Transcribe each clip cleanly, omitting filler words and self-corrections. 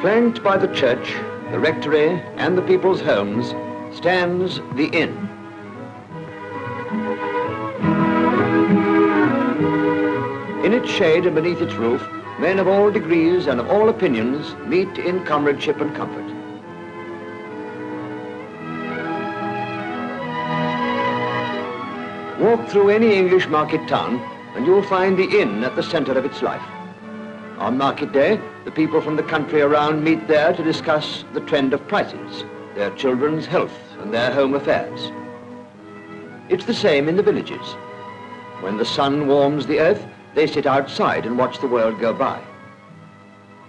Flanked by the church, the rectory, and the people's homes, stands the inn. In its shade and beneath its roof, men of all degrees and of all opinions meet in comradeship and comfort. Walk through any English market town and you'll find the inn at the center of its life. On market day, the people from the country around meet there to discuss the trend of prices, their children's health, and their home affairs. It's the same in the villages. When the sun warms the earth, they sit outside and watch the world go by.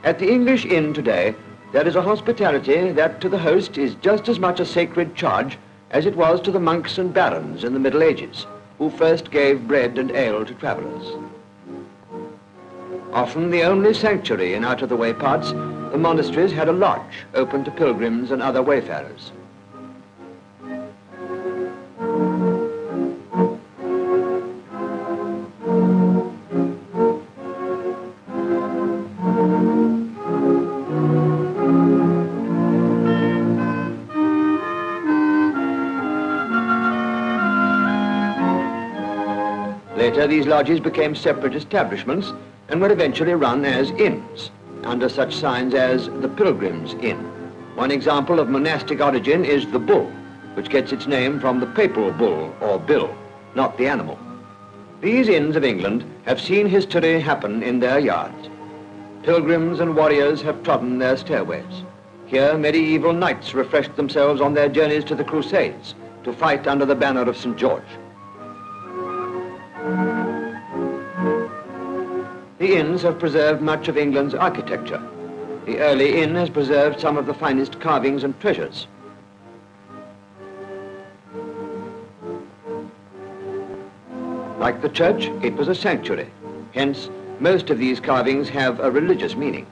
At the English inn today, there is a hospitality that to the host is just as much a sacred charge as it was to the monks and barons in the Middle Ages, who first gave bread and ale to travelers. Often the only sanctuary in out-of-the-way parts, the monasteries had a lodge open to pilgrims and other wayfarers. Later, these lodges became separate establishments and were eventually run as inns, under such signs as the Pilgrim's Inn. One example of monastic origin is the Bull, which gets its name from the papal bull, or bill, not the animal. These inns of England have seen history happen in their yards. Pilgrims and warriors have trodden their stairways. Here, medieval knights refreshed themselves on their journeys to the Crusades to fight under the banner of St. George. The inns have preserved much of England's architecture. The early inn has preserved some of the finest carvings and treasures. Like the church, it was a sanctuary. Hence, most of these carvings have a religious meaning.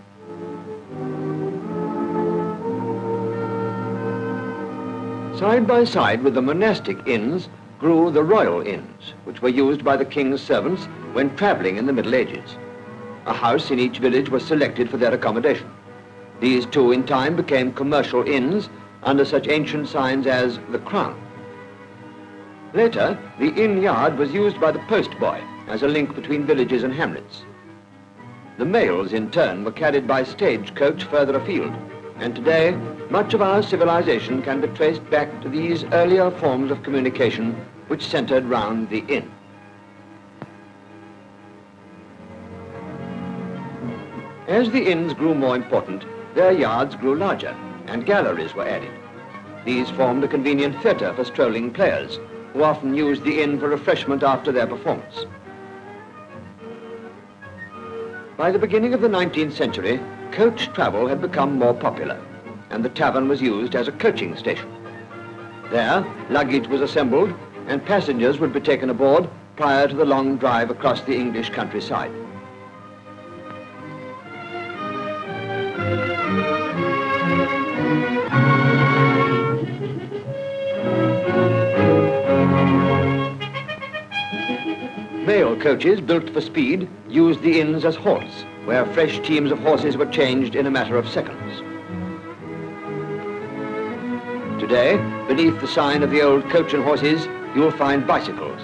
Side by side with the monastic inns grew the royal inns, which were used by the king's servants when traveling in the Middle Ages. A house in each village was selected for their accommodation. These too in time became commercial inns under such ancient signs as the Crown. Later, the inn yard was used by the postboy as a link between villages and hamlets. The mails in turn were carried by stagecoach further afield, and today much of our civilization can be traced back to these earlier forms of communication which centered round the inn. As the inns grew more important, their yards grew larger and galleries were added. These formed a convenient theatre for strolling players, who often used the inn for refreshment after their performance. By the beginning of the 19th century, coach travel had become more popular, and the tavern was used as a coaching station. There, luggage was assembled, and passengers would be taken aboard prior to the long drive across the English countryside. Mail coaches built for speed used the inns as halts, where fresh teams of horses were changed in a matter of seconds. Today, beneath the sign of the old coach and horses, you will find bicycles.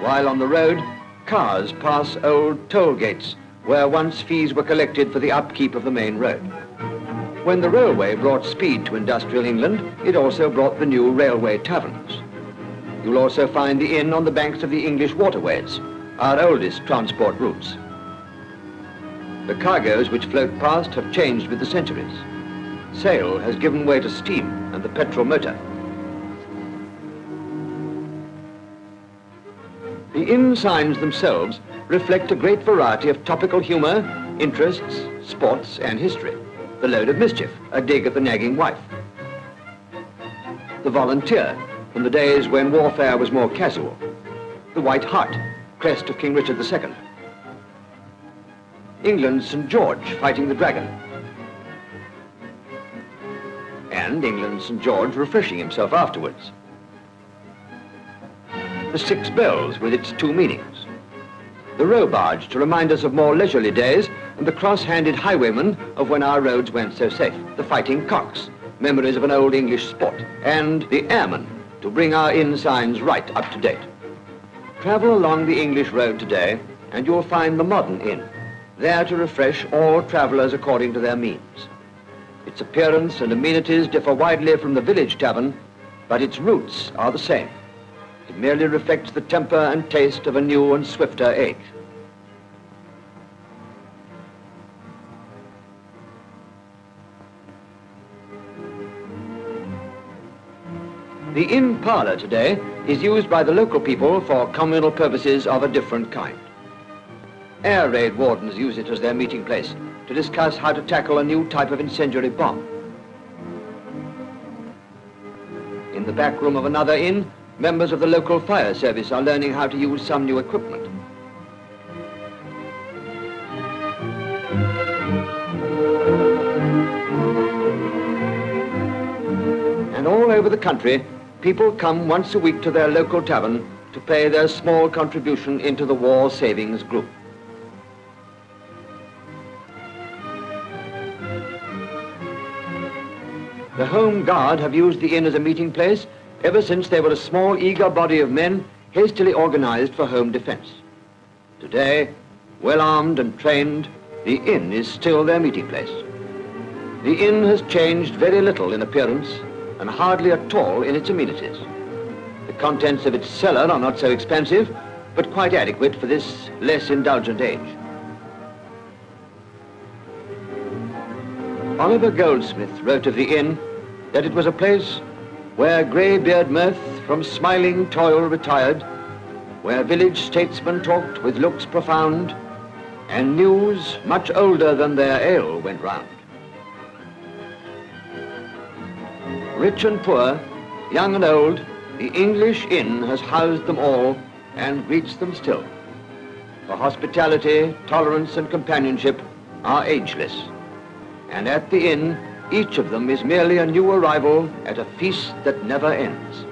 While on the road, cars pass old toll gates, where once fees were collected for the upkeep of the main road. When the railway brought speed to industrial England, it also brought the new railway taverns. You'll also find the inn on the banks of the English waterways, our oldest transport routes. The cargoes which float past have changed with the centuries. Sail has given way to steam and the petrol motor. The inn signs themselves reflect a great variety of topical humor, interests, sports, and history. The load of mischief, a dig at the nagging wife. The volunteer, from the days when warfare was more casual. The White Hart, crest of King Richard II. England's St. George fighting the dragon. And England's St. George refreshing himself afterwards. The Six Bells with its two meanings. The row barge to remind us of more leisurely days and the cross-handed highwaymen of when our roads weren't so safe, the fighting cocks, memories of an old English sport, and the airmen to bring our inn signs right up to date. Travel along the English road today and you'll find the modern inn, there to refresh all travellers according to their means. Its appearance and amenities differ widely from the village tavern, but its roots are the same. It merely reflects the temper and taste of a new and swifter age. The inn parlour today is used by the local people for communal purposes of a different kind. Air raid wardens use it as their meeting place to discuss how to tackle a new type of incendiary bomb. In the back room of another inn, members of the local fire service are learning how to use some new equipment. And all over the country, people come once a week to their local tavern to pay their small contribution into the war savings group. The Home Guard have used the inn as a meeting place ever since they were a small, eager body of men hastily organized for home defense. Today, well armed and trained, the inn is still their meeting place. The inn has changed very little in appearance and hardly at all in its amenities. The contents of its cellar are not so expensive, but quite adequate for this less indulgent age. Oliver Goldsmith wrote of the inn that it was a place where grey-beard mirth from smiling toil retired, where village statesmen talked with looks profound, and news much older than their ale went round. Rich and poor, young and old, the English inn has housed them all and greets them still. For hospitality, tolerance and companionship are ageless. And at the inn, each of them is merely a new arrival at a feast that never ends.